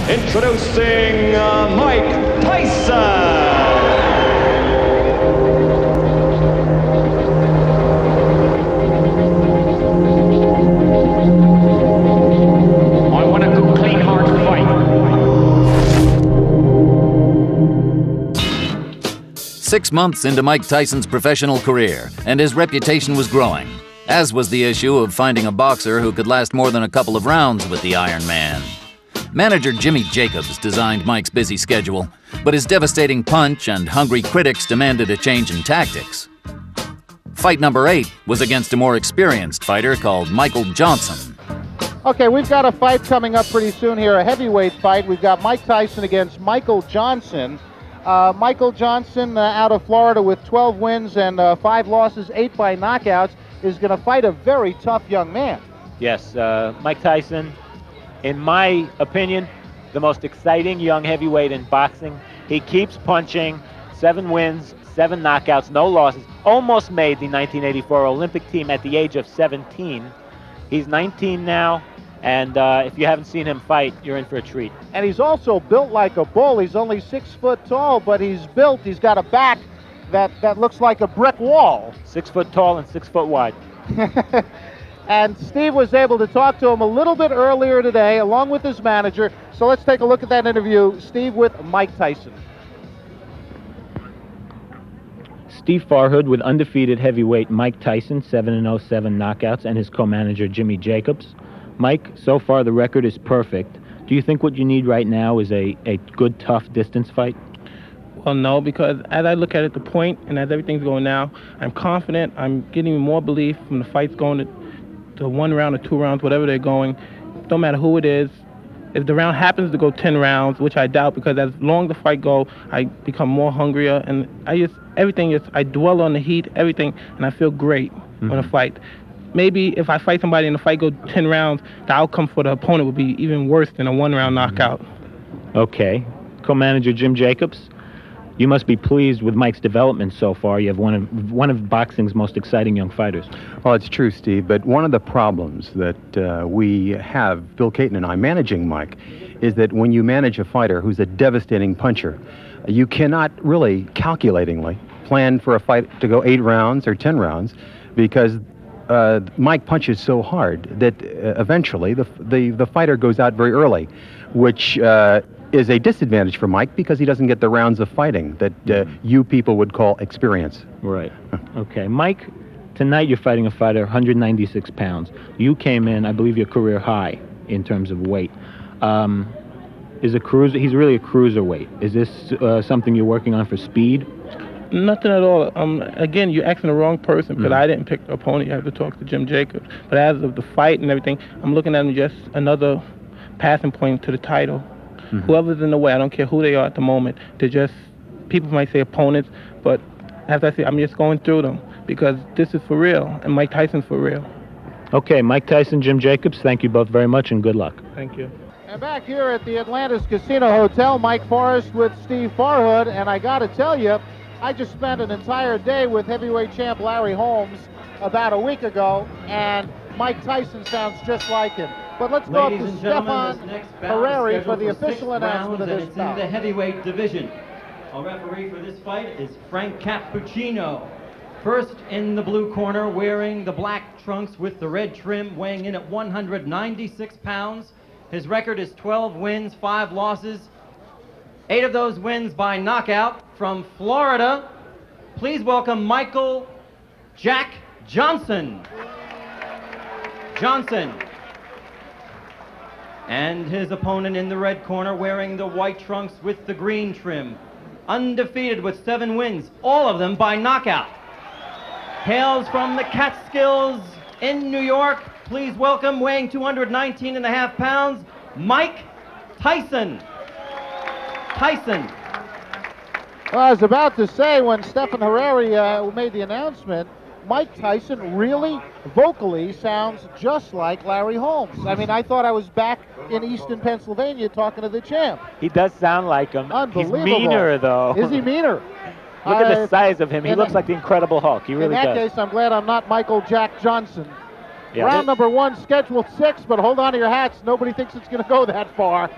Introducing Mike Tyson. I want a good, clean, hard fight. 6 months into Mike Tyson's professional career, and his reputation was growing, as was the issue of finding a boxer who could last more than a couple of rounds with the Iron Man. Manager Jimmy Jacobs designed Mike's busy schedule, but his devastating punch and hungry critics demanded a change in tactics. Fight number 8 was against a more experienced fighter called Michael Johnson. Okay, we've got a fight coming up pretty soon here, a heavyweight fight. We've got Mike Tyson against Michael Johnson. Michael Johnson out of Florida with 12 wins and 5 losses, 8 by knockouts, is going to fight a very tough young man. Yes, Mike Tyson, in my opinion, the most exciting young heavyweight in boxing. He keeps punching, 7 wins, 7 knockouts, no losses. Almost made the 1984 Olympic team at the age of 17. He's 19 now, and if you haven't seen him fight, you're in for a treat. And he's also built like a bull. He's only 6 foot tall, but he's built. He's got a back that looks like a brick wall. 6 foot tall and 6 foot wide. And Steve was able to talk to him a little bit earlier today, along with his manager. So let's take a look at that interview. Steve with Mike Tyson. Steve Farhood with undefeated heavyweight Mike Tyson, 7-0, 7 knockouts, and his co-manager Jimmy Jacobs. Mike, so far the record is perfect. Do you think what you need right now is a good, tough distance fight? Well, no, because as I look at it, the point, and as everything's going now, I'm confident. I'm getting more belief from the fights going to 1 round or 2 rounds, whatever they're going. Don't matter who it is. If the round happens to go 10 rounds, which I doubt, because as long as the fight go, I become more hungrier, and I dwell on the heat, everything, and I feel great on a fight. Maybe if I fight somebody and the fight goes 10 rounds, the outcome for the opponent would be even worse than a 1-round knockout. Okay. Co-manager Jim Jacobs, you must be pleased with Mike's development so far. You have one of boxing's most exciting young fighters. Well, it's true, Steve, but one of the problems that we have, Bill Caton and I, managing Mike, is that when you manage a fighter who's a devastating puncher, you cannot really calculatingly plan for a fight to go 8 rounds or 10 rounds, because Mike punches so hard that eventually the fighter goes out very early, which is a disadvantage for Mike because he doesn't get the rounds of fighting that you people would call experience. Right. Okay. Mike, tonight you're fighting a fighter 196 pounds. You came in, I believe, your career high in terms of weight. He's really a cruiserweight. Is this something you're working on for speed? Nothing at all. Again, you're asking the wrong person, because I didn't pick the opponent. You have to talk to Jim Jacobs. But as of the fight and everything, I'm looking at him just another passing point to the title. Whoever's in the way, I don't care who they are at the moment. They're just, people might say opponents, but as I say, I'm just going through them because this is for real, and Mike Tyson's for real. Okay, Mike Tyson, Jim Jacobs, thank you both very much and good luck. Thank you. And back here at the Atlantis Casino Hotel, Mike Forrest with Steve Farhood, and I got to tell you, I just spent an entire day with heavyweight champ Larry Holmes about a week ago, and Mike Tyson sounds just like him. But let's go up to Stefan Harari for the official announcement of this bout. It's in the heavyweight division. Our referee for this fight is Frank Cappuccino. First in the blue corner, wearing the black trunks with the red trim, weighing in at 196 pounds. His record is 12 wins, 5 losses. 8 of those wins by knockout. From Florida, please welcome Michael Jack Johnson. And his opponent in the red corner, wearing the white trunks with the green trim. Undefeated with 7 wins, all of them by knockout. Hails from the Catskills in New York. Please welcome, weighing 219.5 pounds, Mike Tyson. Well, I was about to say, when Stefan Harari made the announcement, Mike Tyson really vocally sounds just like Larry Holmes. I mean, I thought I was back in Easton, Pennsylvania talking to the champ. He does sound like him. Unbelievable. He's meaner, though. Is he meaner? Look at the size of him. He looks like the Incredible Hulk. He really does. In that case, I'm glad I'm not Michael Jack Johnson. Yeah, Round number 1, scheduled 6, but hold on to your hats. Nobody thinks it's going to go that far.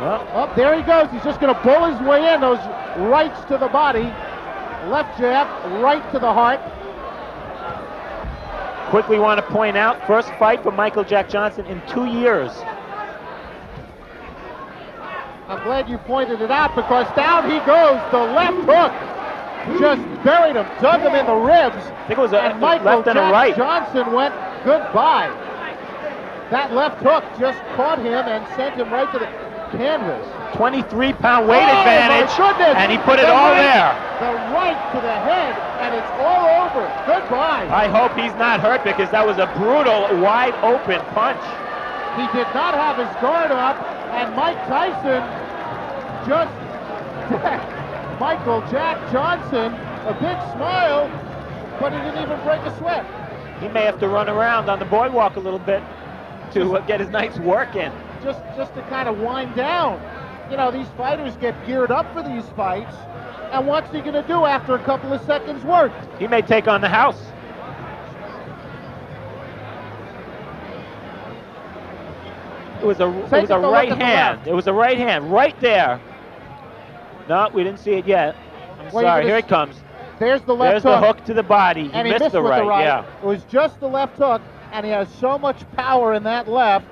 Oh, there he goes. He's just going to pull his way in. Those rights to the body. Left jab, right to the heart. Quickly want to point out, first fight for Michael Jack Johnson in 2 years. I'm glad you pointed it out because down he goes. The left hook just buried him, dug him in the ribs. I think it was a and Michael left and a Jack right. Johnson went goodbye. That left hook just caught him and sent him right to the canvas. 23-pound weight advantage, my goodness. and he put it all there. The right to the head, and it's all over. Goodbye. I hope he's not hurt because that was a brutal, wide-open punch. He did not have his guard up, and Mike Tyson just Michael Jack Johnson, a big smile, but he didn't even break a sweat. He may have to run around on the boardwalk a little bit to get his night's work in. Just to kind of wind down. You know, these fighters get geared up for these fights, and what's he going to do after a couple of seconds work? He may take on the house. It was a right hand. It was a right hand right there. No, we didn't see it yet. I'm sorry. Here it comes. There's the left hook. hook. There's the hook to the body. And he missed the with right. the right. Yeah. It was just the left hook, and he has so much power in that left.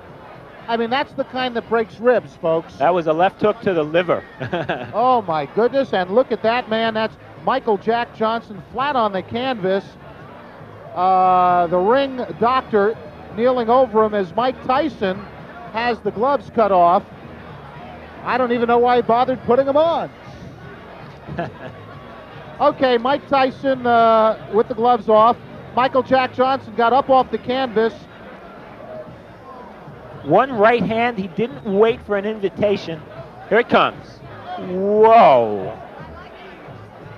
I mean, that's the kind that breaks ribs, folks. That was a left hook to the liver. Oh, my goodness. And look at that, man. That's Michael Jack Johnson flat on the canvas. The ring doctor kneeling over him as Mike Tyson has the gloves cut off. I don't even know why he bothered putting them on. Okay, Mike Tyson with the gloves off. Michael Jack Johnson got up off the canvas. One right hand. He didn't wait for an invitation. Here it comes. Whoa.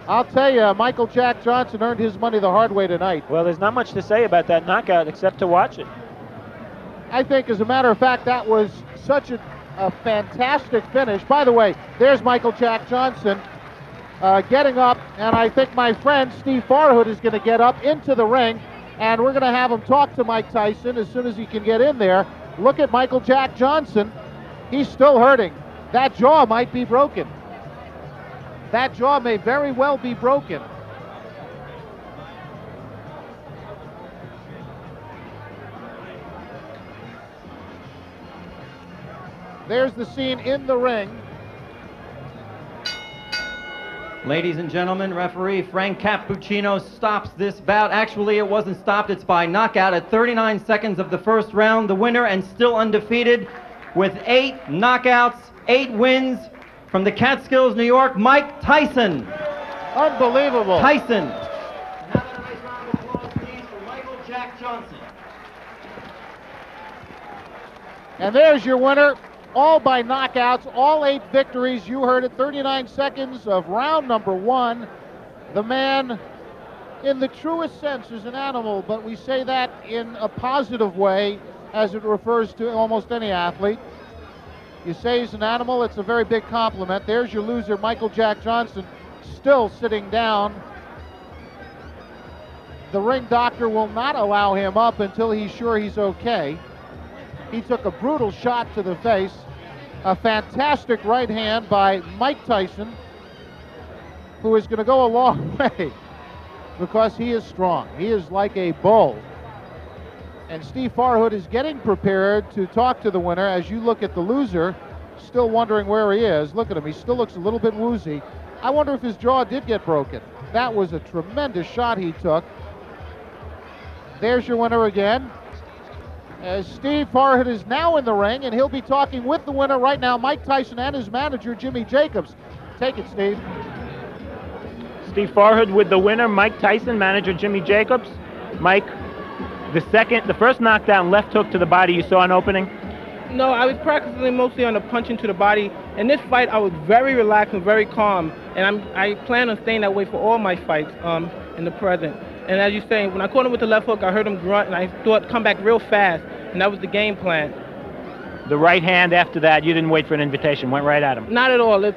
I'll tell you, Michael Jack Johnson earned his money the hard way tonight. Well, there's not much to say about that knockout except to watch it. I think, as a matter of fact, that was such a fantastic finish. By the way, there's Michael Jack Johnson getting up, and I think my friend Steve Farhood is going to get up into the ring, and we're going to have him talk to Mike Tyson as soon as he can get in there. Look at Michael Jack Johnson. He's still hurting. That jaw might be broken. That jaw may very well be broken. There's the scene in the ring. Ladies and gentlemen, referee Frank Cappuccino stops this bout. Actually, it wasn't stopped. It's by knockout at 39 seconds of the first round. The winner, and still undefeated, with 8 knockouts, 8 wins, from the Catskills, New York, Mike Tyson. Unbelievable. Tyson. Have a nice round of applause, please, for Michael Jack Johnson. And there's your winner. All by knockouts, all 8 victories. You heard it, 39 seconds of round number 1. The man, in the truest sense, is an animal, but we say that in a positive way as it refers to almost any athlete. You say he's an animal, it's a very big compliment. There's your loser, Michael Jack Johnson, still sitting down. The ring doctor will not allow him up until he's sure he's okay. He took a brutal shot to the face. A fantastic right hand by Mike Tyson, who is going to go a long way because he is strong. He is like a bull. And Steve Farhood is getting prepared to talk to the winner. As you look at the loser, still wondering where he is. Look at him. He still looks a little bit woozy. I wonder if his jaw did get broken. That was a tremendous shot he took. There's your winner again. As Steve Farhood is now in the ring, and he'll be talking with the winner right now, Mike Tyson, and his manager, Jimmy Jacobs. Take it, Steve. Steve Farhood with the winner, Mike Tyson, manager Jimmy Jacobs. Mike, the first knockdown, left hook to the body, you saw an opening? No, I was practicing mostly on the punching to the body. In this fight, I was very relaxed and very calm, and I plan on staying that way for all my fights in the present. And as you say, when I caught him with the left hook, I heard him grunt, and I thought come back real fast, and that was the game plan. The right hand after that, you didn't wait for an invitation, went right at him. Not at all. It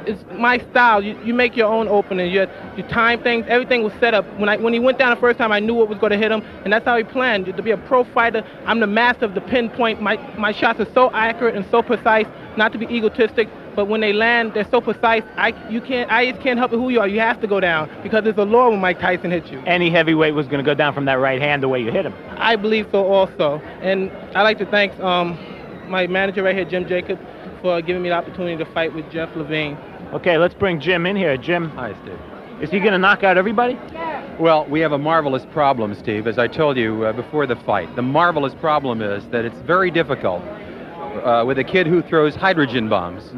it's my style. You make your own opening. You time things. Everything was set up. When he went down the first time, I knew what was going to hit him, and that's how he planned. To be a pro fighter, I'm the master of the pinpoint. My shots are so accurate and so precise. Not to be egotistic, but when they land, they're so precise. I just can't help it who you are. You have to go down because it's a law when Mike Tyson hits you. Any heavyweight was going to go down from that right hand the way you hit him. I believe so also, and I'd like to thank my manager right here, Jim Jacob, for giving me the opportunity to fight with Jeff Levine. Okay, let's bring Jim in here. Jim. Hi, Steve. Is he going to knock out everybody? Well, we have a marvelous problem, Steve, as I told you before the fight. The marvelous problem is that it's very difficult with a kid who throws hydrogen bombs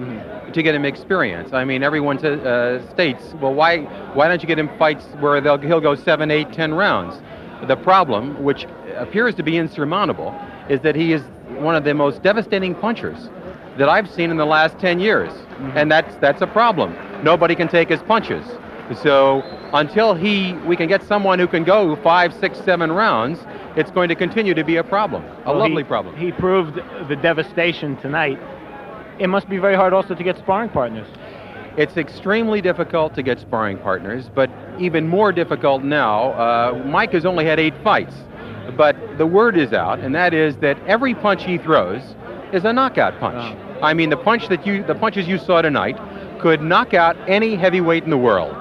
to get him experience. I mean, everyone states, well, why don't you get him fights where he'll go 7, 8, 10 rounds? The problem, which appears to be insurmountable, is that he is one of the most devastating punchers that I've seen in the last 10 years. And that's a problem. Nobody can take his punches. So until we can get someone who can go 5, 6, 7 rounds, it's going to continue to be a problem, lovely problem. He proved the devastation tonight. It must be very hard also to get sparring partners. It's extremely difficult to get sparring partners, but even more difficult now. Mike has only had 8 fights, but the word is out, and that is that every punch he throws is a knockout punch. I mean, the punches you saw tonight could knock out any heavyweight in the world.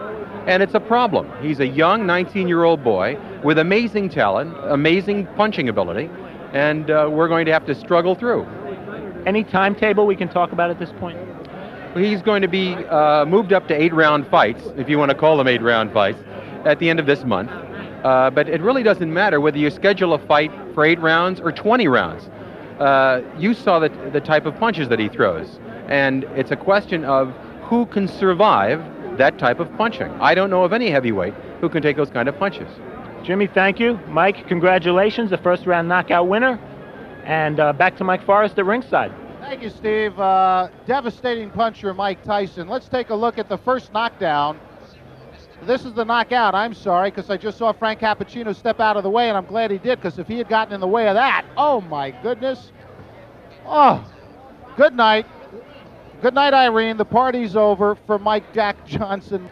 And it's a problem. He's a young 19-year-old boy with amazing talent, amazing punching ability, and we're going to have to struggle through. Any timetable we can talk about at this point? He's going to be moved up to 8-round fights, if you want to call them 8-round fights, at the end of this month. But it really doesn't matter whether you schedule a fight for 8 rounds or 20 rounds. You saw the type of punches that he throws, and it's a question of who can survive that type of punching. I don't know of any heavyweight who can take those kind of punches. Jimmy, thank you. Mike, congratulations, the first round knockout winner. And back to Mike Forrest at ringside. Thank you, Steve. Devastating puncher, Mike Tyson. Let's take a look at the first knockdown. This is the knockout. I'm sorry, because I just saw Frank Cappuccino step out of the way, and I'm glad he did, because if he had gotten in the way of that, oh my goodness. Oh, good night. Good night, Irene. The party's over for Mike Jack Johnson.